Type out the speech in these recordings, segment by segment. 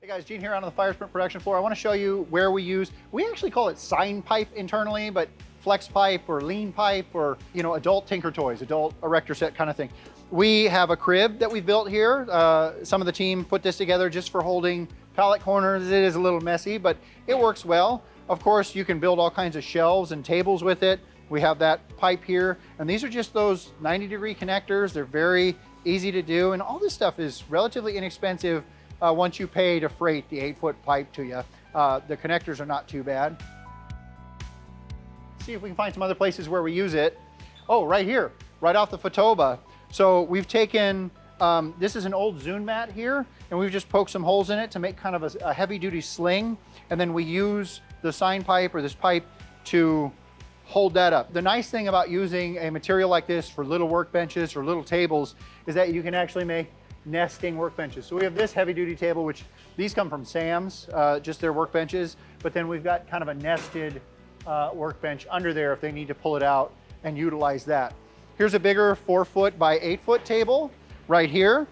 Hey guys, Gene here out on the Fire Sprint production floor. I want to show you where we actually call it sign pipe internally, but flex pipe or lean pipe or, adult tinker toys, adult erector set kind of thing. We have a crib that we built here. Some of the team put this together just for holding pallet corners. It is a little messy, but it works well. Of course, you can build all kinds of shelves and tables with it. We have that pipe here, and these are just those 90-degree connectors. They're very easy to do, and all this stuff is relatively inexpensive once you pay to freight the 8-foot pipe to you. The connectors are not too bad. See if we can find some other places where we use it. Oh, right here, right off the Fotoba. So we've taken, this is an old Zune mat here, and we've just poked some holes in it to make kind of a heavy-duty sling, and then we use the sign pipe or this pipe to hold that up. The nice thing about using a material like this for little workbenches or little tables is that you can actually make nesting workbenches. So we have this heavy duty table, which these come from Sam's, just their workbenches, but then we've got kind of a nested workbench under there if they need to pull it out and utilize that. Here's a bigger 4-foot by 8-foot table right here.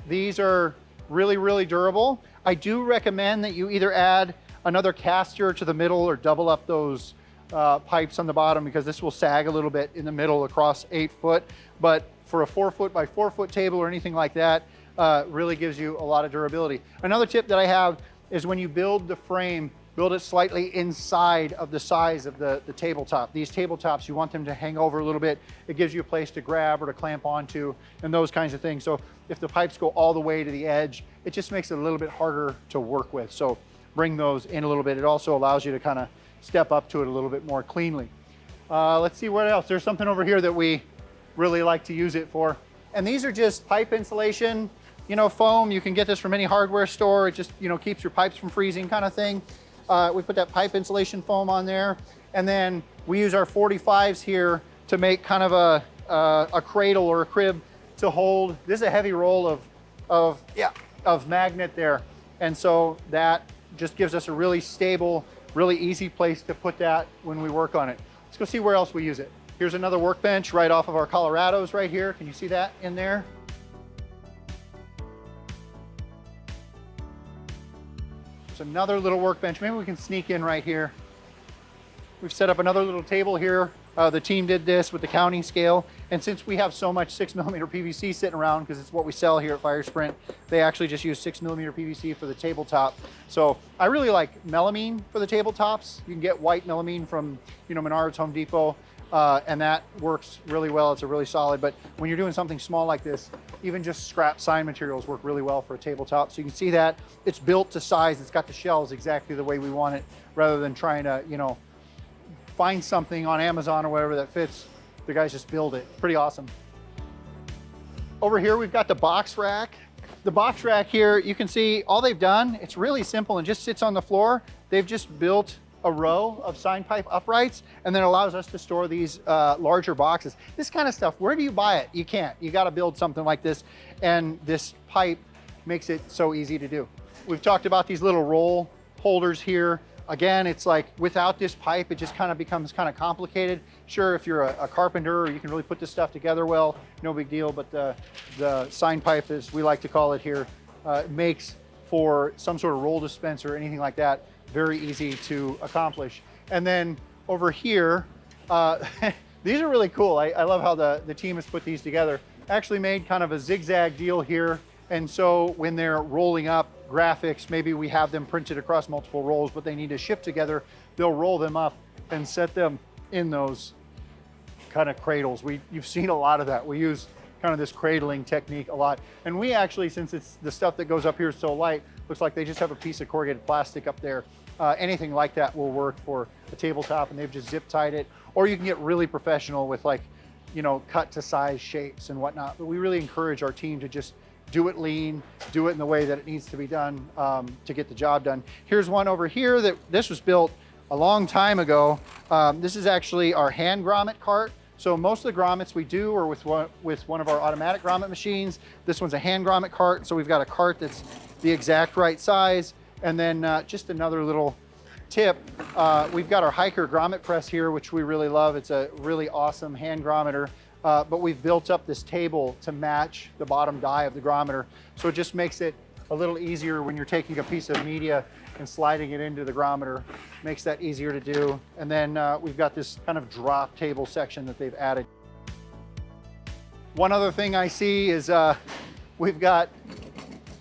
These are really, really durable. I do recommend that you either add another caster to the middle or double up those pipes on the bottom, because this will sag a little bit in the middle across 8 foot. But for a 4-foot by 4-foot table or anything like that, really gives you a lot of durability. Another tip that I have is when you build the frame, build it slightly inside of the size of the tabletop. These tabletops, you want them to hang over a little bit. It gives you a place to grab or to clamp onto and those kinds of things. So if the pipes go all the way to the edge, it just makes it a little bit harder to work with. So bring those in a little bit. It also allows you to kind of step up to it a little bit more cleanly. Let's see what else. There's something over here that we really like to use it for. And these are just pipe insulation, foam. You can get this from any hardware store. It just, keeps your pipes from freezing kind of thing. We put that pipe insulation foam on there. And then we use our 45s here to make kind of a cradle or a crib to hold. This is a heavy roll of magnet there. And so that just gives us a really stable, really easy place to put that when we work on it. Let's go see where else we use it. Here's another workbench right off of our Colorados right here. Can you see that in there? It's another little workbench. Maybe we can sneak in right here. We've set up another little table here. The team did this with the counting scale. And since we have so much 6mm PVC sitting around, because it's what we sell here at Fire Sprint, they actually just use 6mm PVC for the tabletop. So I really like melamine for the tabletops. You can get white melamine from, Menards, Home Depot, and that works really well. It's a really solid, but when you're doing something small like this, even just scrap sign materials work really well for a tabletop. So you can see that it's built to size. It's got the shelves exactly the way we want it, rather than trying to, find something on Amazon or whatever that fits. The guys just build it. Pretty awesome. Over here, we've got the box rack. The box rack here, you can see all they've done, it's really simple and just sits on the floor. They've just built a row of sign pipe uprights and then allows us to store these larger boxes. This kind of stuff, where do you buy it? You can't. You got to build something like this, and this pipe makes it so easy to do. We've talked about these little roll holders here. Again, it's like without this pipe, it just kind of becomes kind of complicated. Sure, if you're a carpenter, you can really put this stuff together well, no big deal, but the sign pipe, as we like to call it here, makes for some sort of roll dispenser or anything like that very easy to accomplish. And then over here, these are really cool. I love how the team has put these together. Actually made kind of a zigzag deal here. And so when they're rolling up graphics, maybe we have them printed across multiple rolls, but they need to ship together, they'll roll them up and set them in those kind of cradles. You've seen a lot of that. We use kind of this cradling technique a lot. And we actually, since it's the stuff that goes up here is so light, looks like they just have a piece of corrugated plastic up there. Anything like that will work for a tabletop, and they've just zip tied it. Or you can get really professional with cut to size shapes and whatnot. But we really encourage our team to just do it lean, do it in the way that it needs to be done to get the job done. Here's one over here this was built a long time ago. This is actually our hand grommet cart. So most of the grommets we do are with one of our automatic grommet machines. This one's a hand grommet cart. So we've got a cart that's the exact right size. And then just another little tip, we've got our hiker grommet press here, which we really love. It's a really awesome hand grommeter. But we've built up this table to match the bottom die of the grommeter. So it just makes it a little easier when you're taking a piece of media and sliding it into the grommeter. Makes that easier to do. And then we've got this kind of drop table section that they've added. One other thing I see is we've got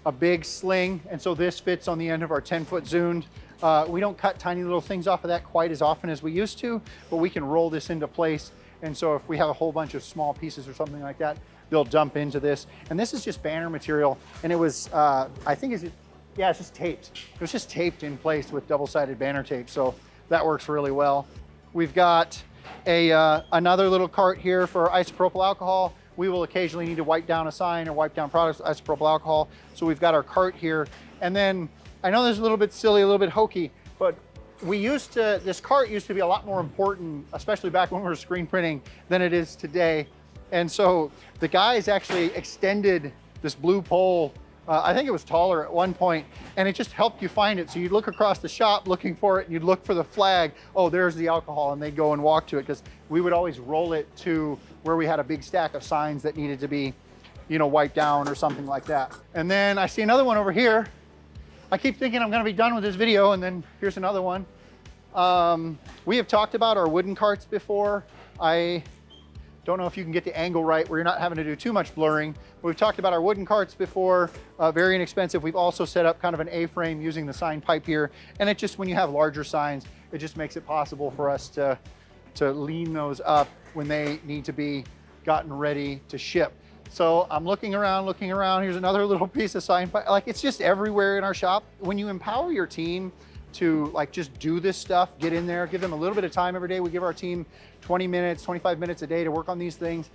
a big sling, and so this fits on the end of our 10-foot Zund. We don't cut tiny little things off of that quite as often as we used to, but we can roll this into place. And so if we have a whole bunch of small pieces or something like that, they'll dump into this. And this is just banner material, and it was, I think, yeah, it's just taped. It was just taped in place with double-sided banner tape, so that works really well. We've got another little cart here for isopropyl alcohol. We will occasionally need to wipe down a sign or wipe down products with isopropyl alcohol. So we've got our cart here. And then I know this is a little bit silly, a little bit hokey, but this cart used to be a lot more important, especially back when we were screen printing, than it is today. And so the guys actually extended this blue pole. I think it was taller at one point, and it just helped you find it. So you'd look across the shop looking for it, and you'd look for the flag. Oh, there's the alcohol, and they'd go and walk to it, because we would always roll it to where we had a big stack of signs that needed to be, you know, wiped down or something like that. And then I see another one over here. I keep thinking I'm gonna be done with this video, and then here's another one. We have talked about our wooden carts before. I don't know if you can get the angle right where you're not having to do too much blurring. But we've talked about our wooden carts before, very inexpensive. We've also set up kind of an A-frame using the sign pipe here. And it just, when you have larger signs, it just makes it possible for us to lean those up when they need to be gotten ready to ship. So I'm looking around. Here's another little piece of sign pipe. Like, it's just everywhere in our shop. When you empower your team to like just do this stuff, get in there, give them a little bit of time every day. We give our team 20 minutes, 25 minutes a day to work on these things.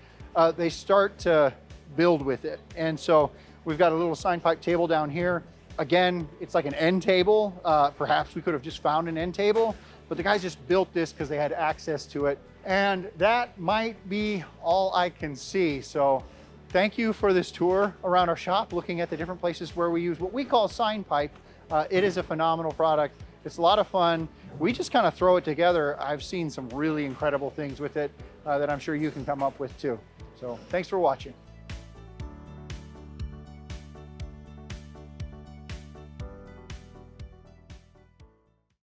They start to build with it. And so we've got a little sign pipe table down here. Again, it's like an end table. Perhaps we could have just found an end table, but the guys just built this because they had access to it. And that might be all I can see. So thank you for this tour around our shop, looking at the different places where we use what we call sign pipe. It is a phenomenal product. It's a lot of fun. We just kind of throw it together. I've seen some really incredible things with it that I'm sure you can come up with too. So thanks for watching.